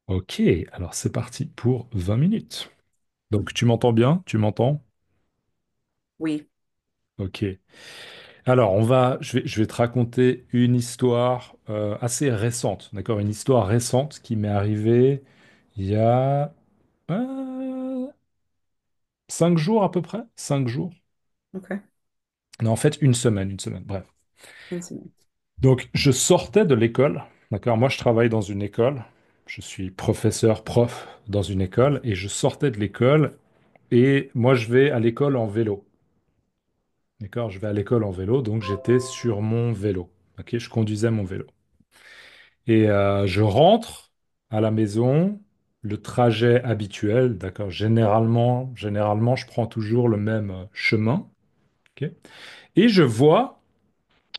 Ok, alors c'est parti pour 20 minutes. Donc tu m'entends bien? Tu m'entends? Oui, Ok. Alors je vais te raconter une histoire assez récente, d'accord? Une histoire récente qui m'est arrivée il y a 5 jours à peu près, 5 jours. ok. Non, en fait une semaine, bref. Une semaine. Donc je sortais de l'école, d'accord? Moi je travaille dans une école, je suis professeur, prof dans une école, et je sortais de l'école, et moi je vais à l'école en vélo. D'accord, je vais à l'école en vélo, donc j'étais sur mon vélo. Ok, je conduisais mon vélo. Et je rentre à la maison, le trajet habituel, d'accord. Généralement, je prends toujours le même chemin. Ok. Et je vois,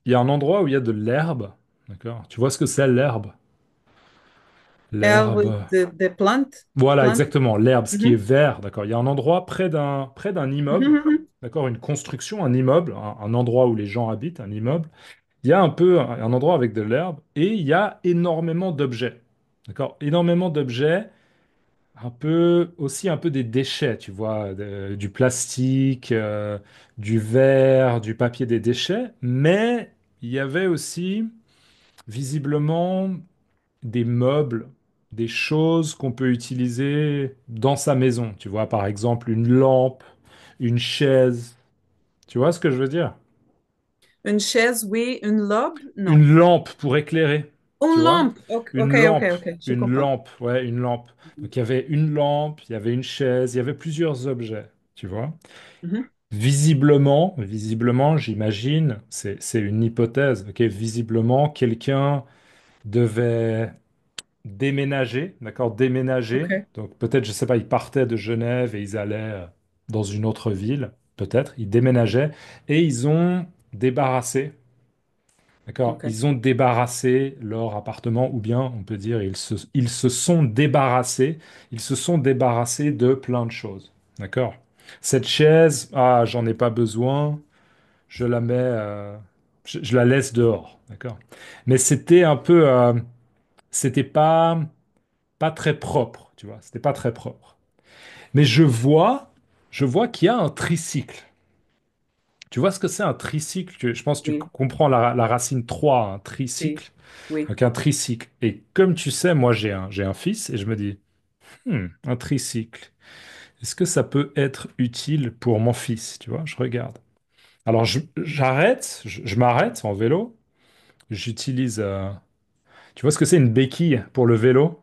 il y a un endroit où il y a de l'herbe. D'accord. Tu vois ce que c'est l'herbe? Herbe L'herbe. de plante? Voilà, Plante? exactement, l'herbe, ce qui est Mhm. vert. D'accord. Il y a un endroit près d'un immeuble. Mhm. D'accord, une construction, un immeuble, un endroit où les gens habitent, un immeuble. Il y a un peu un endroit avec de l'herbe et il y a énormément d'objets. D'accord? Énormément d'objets, un peu des déchets, tu vois, du plastique, du verre, du papier, des déchets, mais il y avait aussi visiblement des meubles, des choses qu'on peut utiliser dans sa maison. Tu vois, par exemple, une lampe, une chaise. Tu vois ce que je veux dire? Une chaise, oui. Une lobe? Non. Une lampe pour éclairer, tu Une vois? lampe. Ok, Une ok, ok, lampe, ok. Je une comprends. lampe, ouais, une lampe. Mhm. Donc il y avait une lampe, il y avait une chaise, il y avait plusieurs objets, tu vois? Mhm. Visiblement, j'imagine, c'est une hypothèse, ok? Visiblement, quelqu'un devait déménager, d'accord? Déménager. Ok, Donc peut-être, je sais pas, ils partaient de Genève et ils allaient dans une autre ville, peut-être. Ils déménageaient et ils ont débarrassé. D'accord? ok. Ils ont débarrassé leur appartement, ou bien on peut dire ils se sont débarrassés, ils se sont débarrassés de plein de choses. D'accord? Cette chaise, ah, j'en ai pas besoin, je la mets, je la laisse dehors. D'accord? Mais c'était pas très propre, tu vois, c'était pas très propre. Mais je vois qu'il y a un tricycle. Tu vois ce que c'est un tricycle? Je pense que tu Oui, comprends la racine 3, un oui, tricycle. oui. Donc un tricycle. Et comme tu sais, moi j'ai un fils et je me dis, un tricycle, est-ce que ça peut être utile pour mon fils? Tu vois, je regarde. Alors je m'arrête en vélo, j'utilise, tu vois ce que c'est une béquille pour le vélo?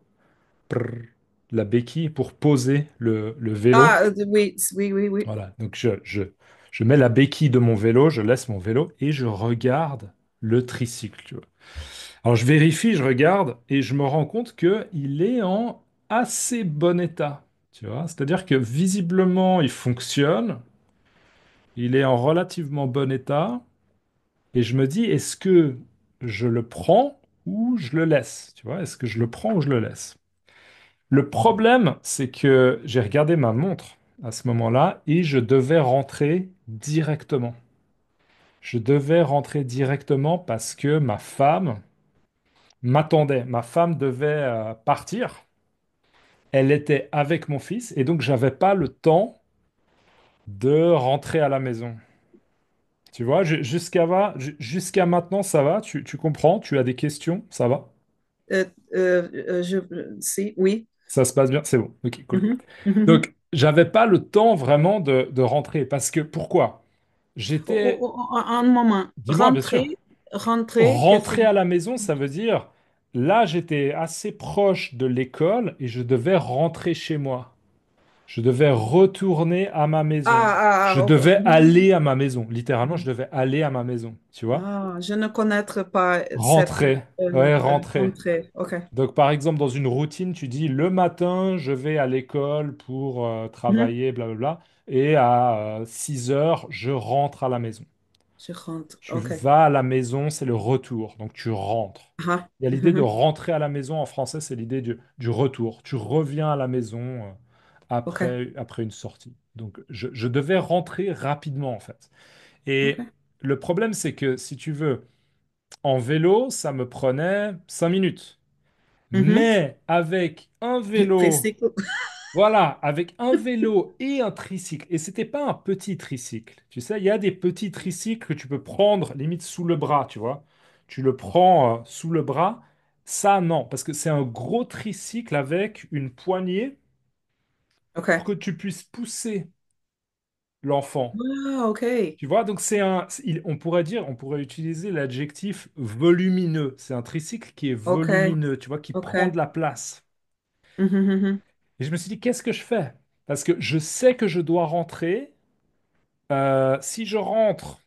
Prrr. La béquille pour poser le vélo. Ah, oui, oui, oui, oui. Voilà, donc je mets la béquille de mon vélo, je laisse mon vélo et je regarde le tricycle, tu vois. Alors je vérifie, je regarde et je me rends compte que il est en assez bon état, tu vois. C'est-à-dire que visiblement il fonctionne, il est en relativement bon état et je me dis est-ce que je le prends ou je le laisse, tu vois. Est-ce que je le prends ou je le laisse? Le problème, c'est que j'ai regardé ma montre à ce moment-là et je devais rentrer directement. Je devais rentrer directement parce que ma femme m'attendait. Ma femme devait partir. Elle était avec mon fils et donc j'avais pas le temps de rentrer à la maison. Tu vois, jusqu'à maintenant, ça va? Tu comprends? Tu as des questions? Ça va? Euh, si, oui. Ça se passe bien? C'est bon. Ok, cool. Mhm. Mhm. Donc, j'avais pas le temps vraiment de rentrer parce que pourquoi? J'étais, Un moment. dis-moi bien sûr, Rentrer, qu'est-ce que... rentrer à la maison, ça veut dire là, j'étais assez proche de l'école et je devais rentrer chez moi. Je devais retourner à ma maison. Je Ok. devais aller Mhm. à ma maison. Littéralement, je Mhm. devais aller à ma maison. Tu vois? Ah, je ne connaîtrais pas cette Rentrer. Ouais, rentrer. entrée. OK. Donc, par exemple, dans une routine, tu dis le matin, je vais à l'école pour Mhm. travailler, blablabla. Et à 6 heures, je rentre à la maison. Je rentre. Tu OK. vas à la maison, c'est le retour. Donc, tu rentres. Ah. Il y a l'idée de Mhm. rentrer à la maison en français, c'est l'idée du retour. Tu reviens à la maison OK. après une sortie. Donc, je devais rentrer rapidement, en fait. Et OK. le problème, c'est que si tu veux, en vélo, ça me prenait 5 minutes. Mhm. mais avec un vélo. Tricycle. Voilà, avec un vélo et un tricycle. Et c'était pas un petit tricycle. Tu sais, il y a des petits tricycles que tu peux prendre limite sous le bras, tu vois. Tu le prends sous le bras. Ça, non, parce que c'est un gros tricycle avec une poignée pour OK. que tu puisses pousser l'enfant. Ah, OK. Tu vois, donc on pourrait dire, on pourrait utiliser l'adjectif volumineux. C'est un tricycle qui est OK. volumineux, tu vois, qui prend de OK. la place. Mhm, mhm, Et je me suis dit, qu'est-ce que je fais? Parce que je sais que je dois rentrer. Si je rentre,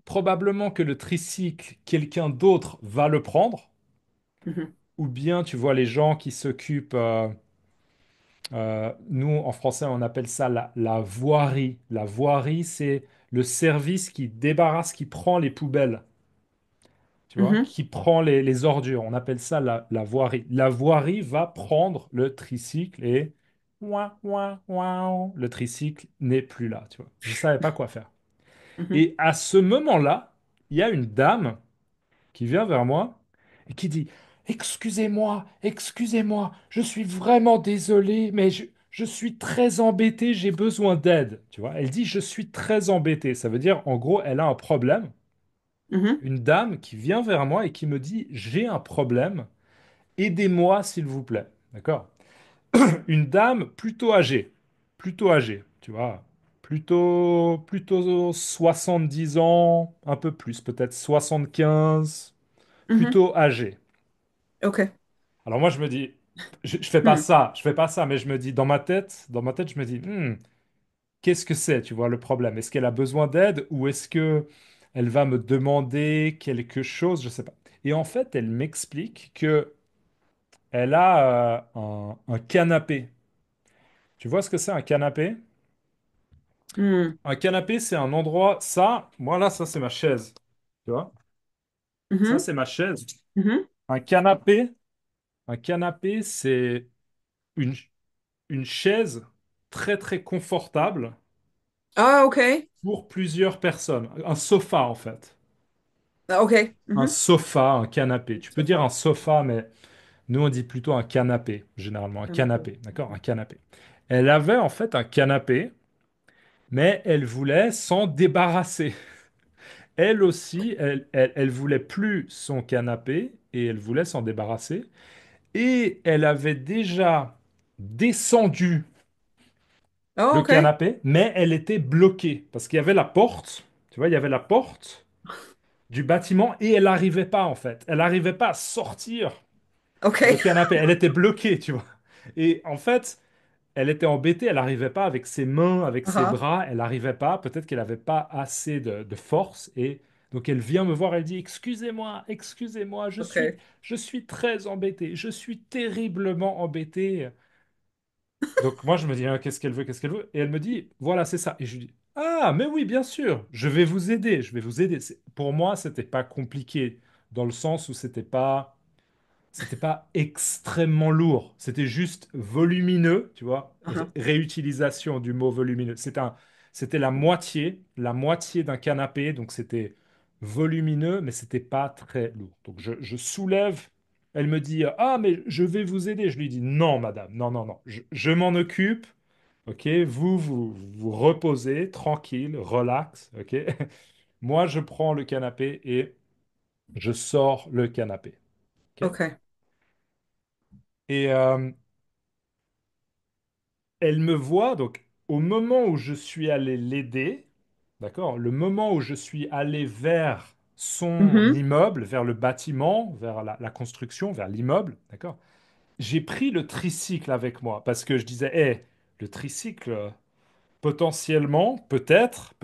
probablement que le tricycle, quelqu'un d'autre va le prendre. mhm, Ou bien tu vois les gens qui s'occupent, nous en français on appelle ça la voirie. La voirie, c'est le service qui débarrasse, qui prend les poubelles, tu vois, mhm, qui prend les ordures. On appelle ça la voirie. La voirie va prendre le tricycle et ouin, ouin, ouin, le tricycle n'est plus là, tu vois. Je ne savais pas quoi faire. mhm. Et à ce moment-là, il y a une dame qui vient vers moi et qui dit, excusez-moi, excusez-moi, je suis vraiment désolé, mais je suis très embêtée, j'ai besoin d'aide. Tu vois, elle dit, je suis très embêtée. Ça veut dire, en gros, elle a un problème. Mhm. Une dame qui vient vers moi et qui me dit, j'ai un problème, aidez-moi s'il vous plaît. D'accord? Une dame plutôt âgée, tu vois, plutôt 70 ans, un peu plus, peut-être 75, Mhm. plutôt âgée. OK. Alors moi, je me dis, je fais pas Hmm. ça, je fais pas ça, mais je me dis, dans ma tête, je me dis, qu'est-ce que c'est, tu vois, le problème? Est-ce qu'elle a besoin d'aide ou est-ce que elle va me demander quelque chose? Je sais pas. Et en fait, elle m'explique que elle a un canapé. Tu vois ce que c'est un canapé? Hmm. Un canapé, c'est un endroit, ça, moi là, ça c'est ma chaise. Tu vois? Ça Mhm, c'est ma chaise. mhm. Un canapé, un canapé, c'est une, une chaise très très confortable Ah, OK. pour plusieurs personnes. Un sofa, en fait. Ah, OK. Un Mhm. sofa, un canapé. Tu peux Ça dire va. un sofa, mais nous, on dit plutôt un canapé, généralement. Un Canapé. canapé, d'accord? Un canapé. Elle avait en fait un canapé, mais elle voulait s'en débarrasser. Elle aussi, elle voulait plus son canapé et elle voulait s'en débarrasser. Et elle avait déjà descendu Ah, le OK. canapé, mais elle était bloquée parce qu'il y avait la porte. Tu vois, il y avait la porte du bâtiment et elle n'arrivait pas en fait. Elle n'arrivait pas à sortir le OK. canapé. Elle était bloquée, tu vois. Et en fait, elle était embêtée. Elle n'arrivait pas avec ses mains, avec ses Ah, bras. Elle n'arrivait pas. Peut-être qu'elle n'avait pas assez de force. Et donc elle vient me voir. Elle dit, excusez-moi, excusez-moi. OK. Je suis très embêtée. Je suis terriblement embêtée. Donc moi je me dis, ah, qu'est-ce qu'elle veut, qu'est-ce qu'elle veut? Et elle me dit, voilà, c'est ça. Et je lui dis, ah, mais oui, bien sûr, je vais vous aider, je vais vous aider. Pour moi, c'était pas compliqué, dans le sens où c'était pas extrêmement lourd, c'était juste volumineux, tu vois, Ah, réutilisation du mot volumineux. C'était la moitié d'un canapé, donc c'était volumineux, mais c'était pas très lourd. Donc je soulève, elle me dit, ah, mais je vais vous aider. Je lui dis, non, madame, non, non, non, je m'en occupe, ok, vous reposez, tranquille, relax, ok. Moi, je prends le canapé et je sors le canapé, ok. OK. Et elle me voit, donc au moment où je suis allé l'aider, d'accord, le moment où je suis allé vers son Mhm. immeuble, vers le bâtiment, vers la construction, vers l'immeuble, d'accord, j'ai pris le tricycle avec moi parce que je disais, le tricycle, potentiellement, peut-être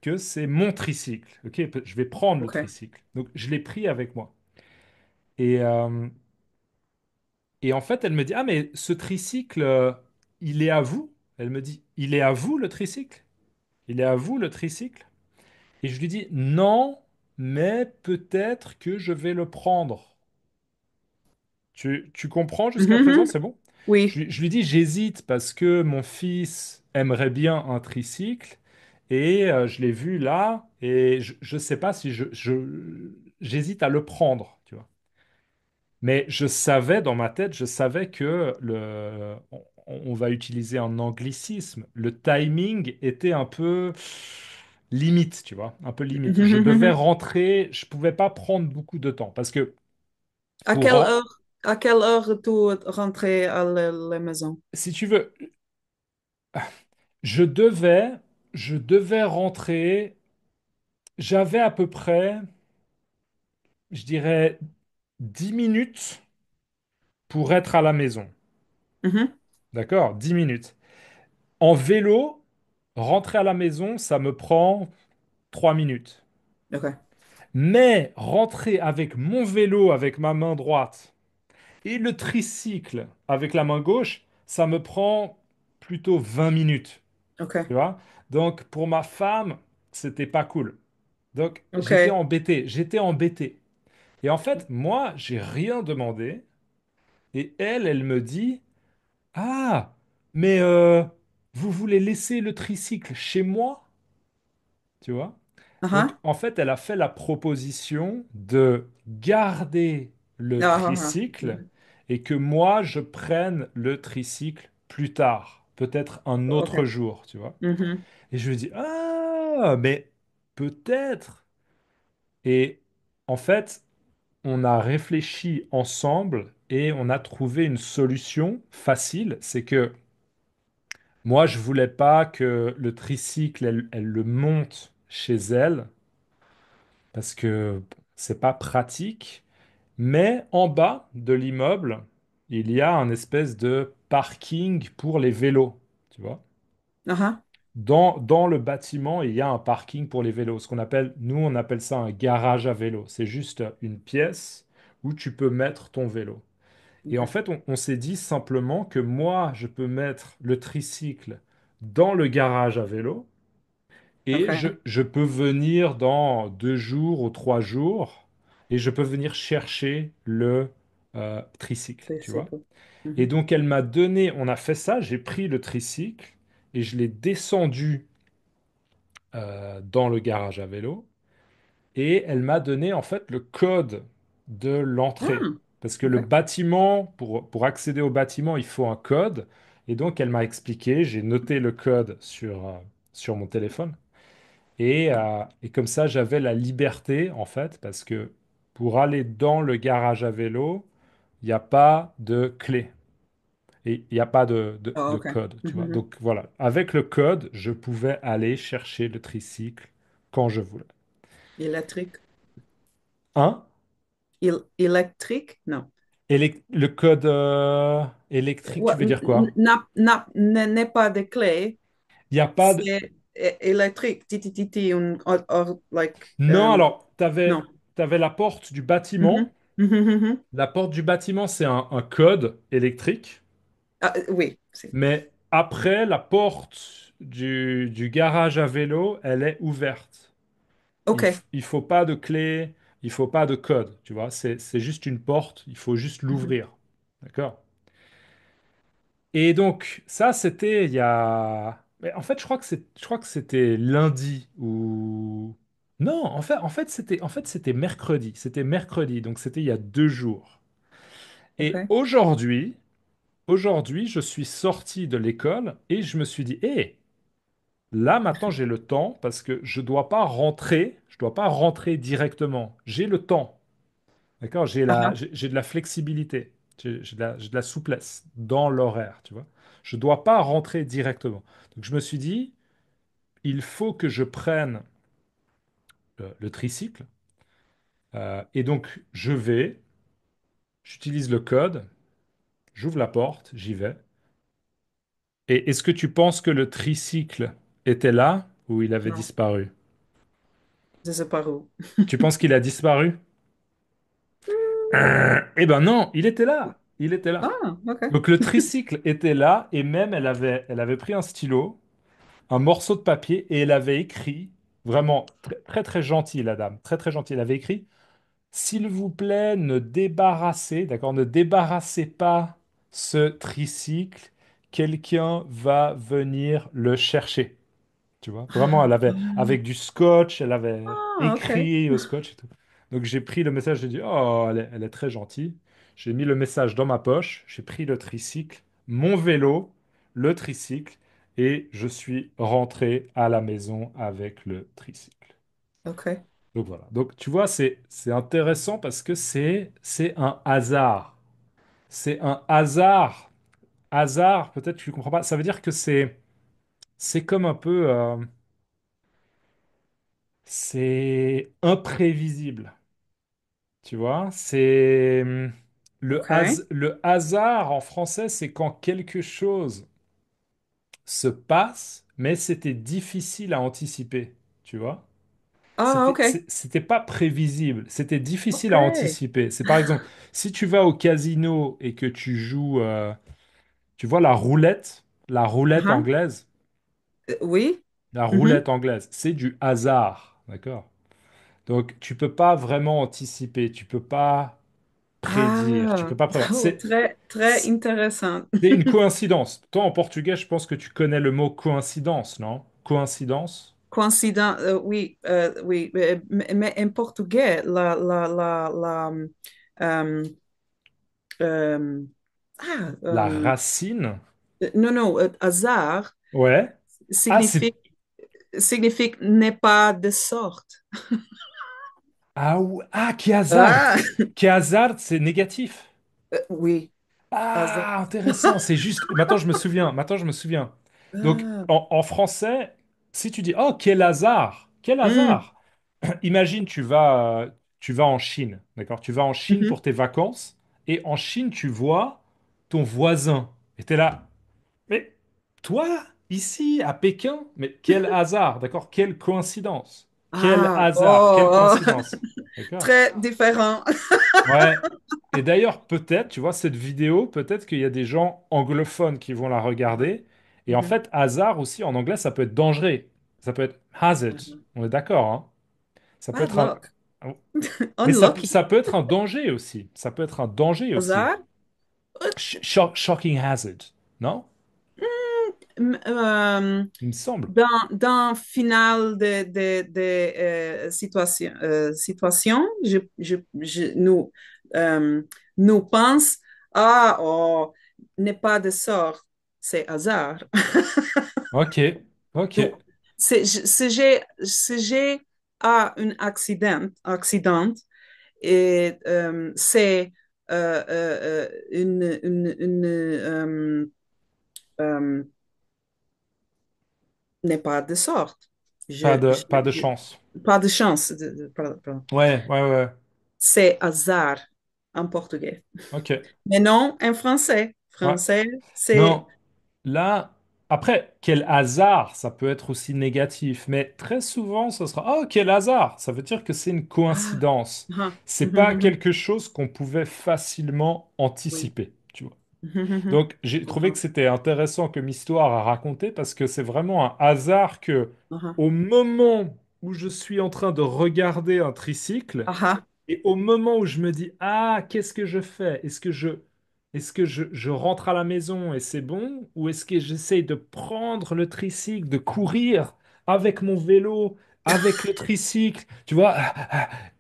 que c'est mon tricycle, ok, je vais prendre le OK. tricycle. Donc je l'ai pris avec moi. Et en fait, elle me dit, ah, mais ce tricycle, il est à vous? Elle me dit, il est à vous le tricycle? Il est à vous le tricycle? Et je lui dis, non, mais peut-être que je vais le prendre. Tu comprends jusqu'à présent, Mhm. c'est bon? Je, Oui. lui je lui dis, j'hésite parce que mon fils aimerait bien un tricycle et je l'ai vu là et je ne sais pas si j'hésite à le prendre, tu vois. Mais je savais, dans ma tête, je savais que on va utiliser un anglicisme. Le timing était un peu limite, tu vois, un peu limite. Je devais rentrer, je pouvais pas prendre beaucoup de temps parce que À pour, quelle heure, à quelle heure tu rentrais à la maison? si tu veux, je devais, je devais rentrer. J'avais à peu près, je dirais, 10 minutes pour être à la maison. Mhm. D'accord? 10 minutes. En vélo, rentrer à la maison, ça me prend 3 minutes. OK. Mais rentrer avec mon vélo avec ma main droite et le tricycle avec la main gauche, ça me prend plutôt 20 minutes. Tu OK. vois? Donc pour ma femme, c'était pas cool. Donc j'étais OK. embêté, j'étais embêté. Et en fait, moi, j'ai rien demandé. Et elle, elle me dit, ah, mais vous voulez laisser le tricycle chez moi? Tu vois? Donc, Ah en fait, elle a fait la proposition de garder le ah. Ah ah. tricycle et que moi, je prenne le tricycle plus tard, peut-être un autre OK. jour, tu vois. Mhm. Et je lui dis, ah, mais peut-être. Et en fait, on a réfléchi ensemble et on a trouvé une solution facile. C'est que moi, je voulais pas que le tricycle, elle le monte chez elle parce que c'est pas pratique. Mais en bas de l'immeuble, il y a un espèce de parking pour les vélos, tu vois. Ah ah. Dans le bâtiment, il y a un parking pour les vélos, ce qu'on appelle, nous, on appelle ça un garage à vélo. C'est juste une pièce où tu peux mettre ton vélo. Et en OK. fait, on s'est dit simplement que moi, je peux mettre le tricycle dans le garage à vélo et OK. je peux venir dans 2 jours ou 3 jours et je peux venir chercher le tricycle, tu C'est vois. tout. Et Mhm. donc, elle m'a donné, on a fait ça, j'ai pris le tricycle et je l'ai descendu dans le garage à vélo et elle m'a donné en fait le code de l'entrée. Ah, Parce que le OK. bâtiment, pour accéder au bâtiment, il faut un code. Et donc, elle m'a expliqué, j'ai noté le code sur mon téléphone. Et comme ça, j'avais la liberté, en fait, parce que pour aller dans le garage à vélo, il n'y a pas de clé. Et il n'y a pas Ah, de OK. code, tu vois. Mhm. Donc voilà, avec le code, je pouvais aller chercher le tricycle quand je voulais. Électrique. Hein? Électrique? Non. Le code électrique, tu Ouais, veux dire quoi? n'est pas de clé. Il n'y a pas de... C'est électrique. Ti, ti, ti, ti, like, Non, alors, non. t'avais la porte du bâtiment. Mhm. Mhm, mhm. La porte du bâtiment, c'est un code électrique. Ah, oui, c'est. Mais après, la porte du garage à vélo, elle est ouverte. OK. Il faut pas de clé, il faut pas de code, tu vois. C'est juste une porte, il faut juste Mhm. l'ouvrir. D'accord? Et donc, ça, c'était il y a... Mais en fait, je crois que c'était lundi ou... Non, en fait, c'était mercredi. C'était mercredi, donc c'était il y a 2 jours. Et OK. aujourd'hui, je suis sorti de l'école et je me suis dit, hé, là, maintenant, j'ai le temps parce que je dois pas rentrer directement. J'ai le temps. D'accord? Ah, ah. J'ai de la flexibilité. J'ai de la souplesse dans l'horaire, tu vois. Je dois pas rentrer directement. Donc, je me suis dit, il faut que je prenne le tricycle. Et donc, j'utilise le code, j'ouvre la porte, j'y vais. Et est-ce que tu penses que le tricycle était là ou il avait Non, disparu? je sais pas où. Tu penses qu'il a disparu? Eh ben non, il était là. Il était là. Ah, OK. Donc le tricycle était là et même elle avait pris un stylo, un morceau de papier et elle avait écrit, vraiment très très, très gentil la dame, très très gentille, elle avait écrit, s'il vous plaît, ne débarrassez, d'accord, ne débarrassez pas ce tricycle, quelqu'un va venir le chercher. Tu vois, vraiment, elle avait, avec du scotch, elle avait Ah, OK. écrit au scotch et tout. Donc j'ai pris le message, j'ai dit, oh, elle est très gentille. J'ai mis le message dans ma poche, j'ai pris le tricycle, mon vélo, le tricycle, et je suis rentré à la maison avec le tricycle. OK. Donc voilà. Donc tu vois, c'est intéressant parce que c'est un hasard. C'est un hasard. Hasard, peut-être tu ne comprends pas. Ça veut dire que c'est comme un peu c'est imprévisible. Tu vois, OK. le hasard en français, c'est quand quelque chose se passe, mais c'était difficile à anticiper. Tu vois? Ah, OK. C'était pas prévisible, c'était difficile à OK. anticiper. C'est par exemple, si tu vas au casino et que tu joues, tu vois la roulette Uh-huh. anglaise, Oui. la Mhm. roulette anglaise, c'est du hasard, d'accord? Donc tu peux pas vraiment anticiper, tu peux pas prédire, tu Ah, peux pas prévoir. oh, très, très intéressant. C'est une coïncidence. Toi, en portugais, je pense que tu connais le mot coïncidence, non? Coïncidence? Coïncident, oui, oui, mais en portugais, euh, euh, ah, La racine? non, non, hasard Ouais. Ah, c'est... signifie, signifie n'est pas de sorte. Ah, qui hasard! Ah, Qui hasard, c'est négatif. oui, hasard. Ah, intéressant. C'est juste... Maintenant, je me souviens. Maintenant, je me souviens. Donc, Ah, en français, si tu dis, oh, quel hasard! Quel hmm, hasard! Imagine, tu vas en Chine, d'accord? Tu vas en Chine mhm. pour tes vacances, et en Chine, tu vois ton voisin. Et t'es là. Mais toi, ici, à Pékin, mais quel hasard, d'accord? Quelle coïncidence. Quel Ah, hasard, quelle oh, coïncidence. D'accord? très différent. Ouais. Et d'ailleurs, peut-être, tu vois, cette vidéo, peut-être qu'il y a des gens anglophones qui vont la Ah, regarder. Et en mhm. fait, hasard aussi, en anglais, ça peut être dangereux. Ça peut être hazard. Mhm. On est d'accord, hein? Ça peut Bad être un... luck. Mais Unlucky. ça peut être un danger aussi. Ça peut être un danger aussi. Hasard. Shocking hazard. Non? Mm, Il me semble. dans final situation, euh, nous pense, ah, oh, n'est pas de sort, c'est hasard. Ok. Ok. Donc, si j'ai un accident et c'est euh, n'est pas de sorte. Pas de chance. Pas de chance. Pardon. Ouais, ouais, ouais. C'est hasard en portugais. Ok. Mais non en français. Ouais. Français, c'est... Non, là, après, quel hasard, ça peut être aussi négatif, mais très souvent, ce sera, oh, quel hasard, ça veut dire que c'est une Ah, coïncidence. ah, C'est pas mhm, quelque chose qu'on pouvait facilement oui. anticiper, tu vois. Donc, j'ai trouvé que Comprends. c'était intéressant comme histoire à raconter parce que c'est vraiment un hasard que, Ah, au moment où je suis en train de regarder un tricycle, ah, ah, et au moment où je me dis, ah, qu'est-ce que je fais? Est-ce que je rentre à la maison et c'est bon? Ou est-ce que j'essaye de prendre le tricycle, de courir avec mon vélo, avec le tricycle, tu vois?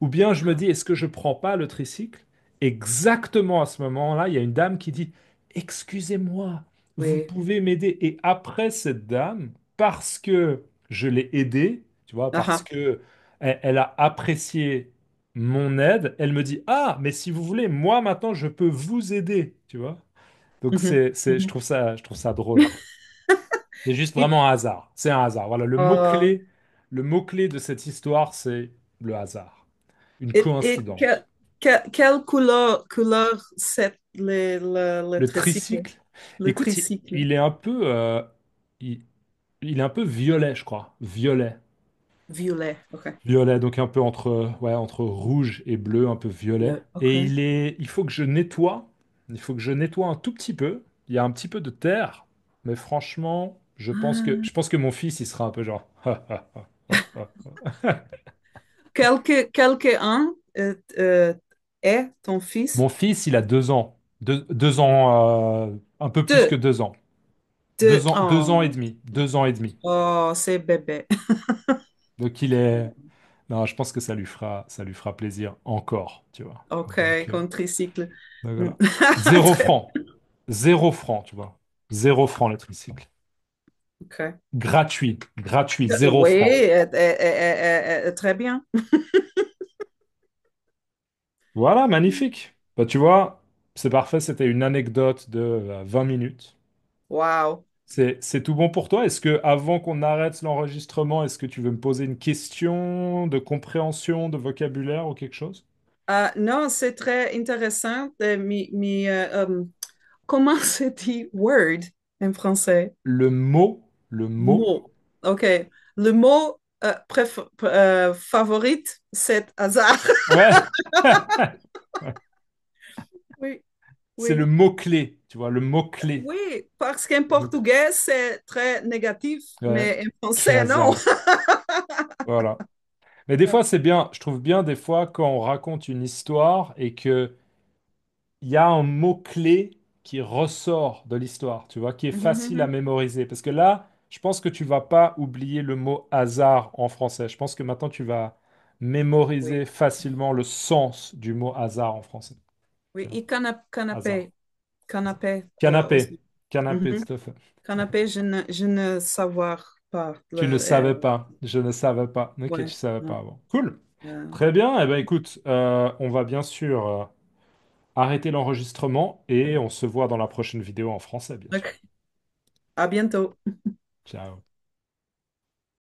Ou bien je me dis, est-ce que je prends pas le tricycle? Exactement à ce moment-là, il y a une dame qui dit, excusez-moi, vous oui. pouvez m'aider. Et après cette dame, parce que je l'ai aidée, tu vois, Ah, parce ah, que elle a apprécié mon aide, elle me dit, ah, mais si vous voulez, moi maintenant, je peux vous aider, tu vois. Donc mhm, mhm. je trouve ça drôle. C'est juste Et, vraiment un hasard. C'est un hasard. Voilà, euh, le mot-clé de cette histoire, c'est le hasard. Une et coïncidence. quelle couleur c'est le Le tricycle? tricycle, Le écoute, tricycle. il est un peu, il, il est un peu violet, je crois. Violet. Violet. OK. Violet, donc un peu entre, ouais, entre rouge et bleu, un peu violet. Et OK. il faut que je nettoie. Il faut que je nettoie un tout petit peu. Il y a un petit peu de terre, mais franchement, Ah. je pense que mon fils, il sera un peu genre. Quelques ans est ton fils? Mon fils, il a 2 ans. 2 ans, un peu plus que Deux. 2 ans. Deux ans et Oh, demi. 2 ans et demi. oh, c'est bébé. Donc il est. Non, je pense que ça lui fera plaisir encore, tu vois. OK, comme tricycle. Donc Mm. voilà. Zéro Très- franc. Zéro franc, tu vois. Zéro franc le tricycle. OK. Gratuit. Gratuit. Zéro Oui, franc. très bien. Voilà, magnifique. Bah, tu vois, c'est parfait. C'était une anecdote de 20 minutes. Wow. C'est tout bon pour toi? Est-ce que, avant qu'on arrête l'enregistrement, est-ce que tu veux me poser une question de compréhension, de vocabulaire ou quelque chose? Non, c'est très intéressant. Comment se dit word en français? Le mot, Mot. OK. Le mot favorite, c'est hasard. ouais, Oui, c'est le oui. mot-clé, tu vois, le mot-clé. Oui, parce qu'en portugais, c'est très négatif, Ouais, mais en français, non. hasard. Voilà. Mais des fois, c'est bien, je trouve bien des fois quand on raconte une histoire et que il y a un mot-clé qui ressort de l'histoire, tu vois, qui est Mhm, facile à mhm. mémoriser. Parce que là, je pense que tu vas pas oublier le mot hasard en français. Je pense que maintenant, tu vas mémoriser Oui, facilement le sens du mot hasard en français. Tu oui. vois, Et hasard. canapé Canapé. aussi. Canapé, Mhm. tout à fait. Canapé, je ne savoir pas. Tu ne savais pas. Je ne savais pas. Ok, tu Ouais, savais pas non. avant. Cool. Euh, Très bien. Eh ben, écoute, on va bien sûr arrêter l'enregistrement et on se voit dans la prochaine vidéo en français, bien sûr. ok. À bientôt. Ciao.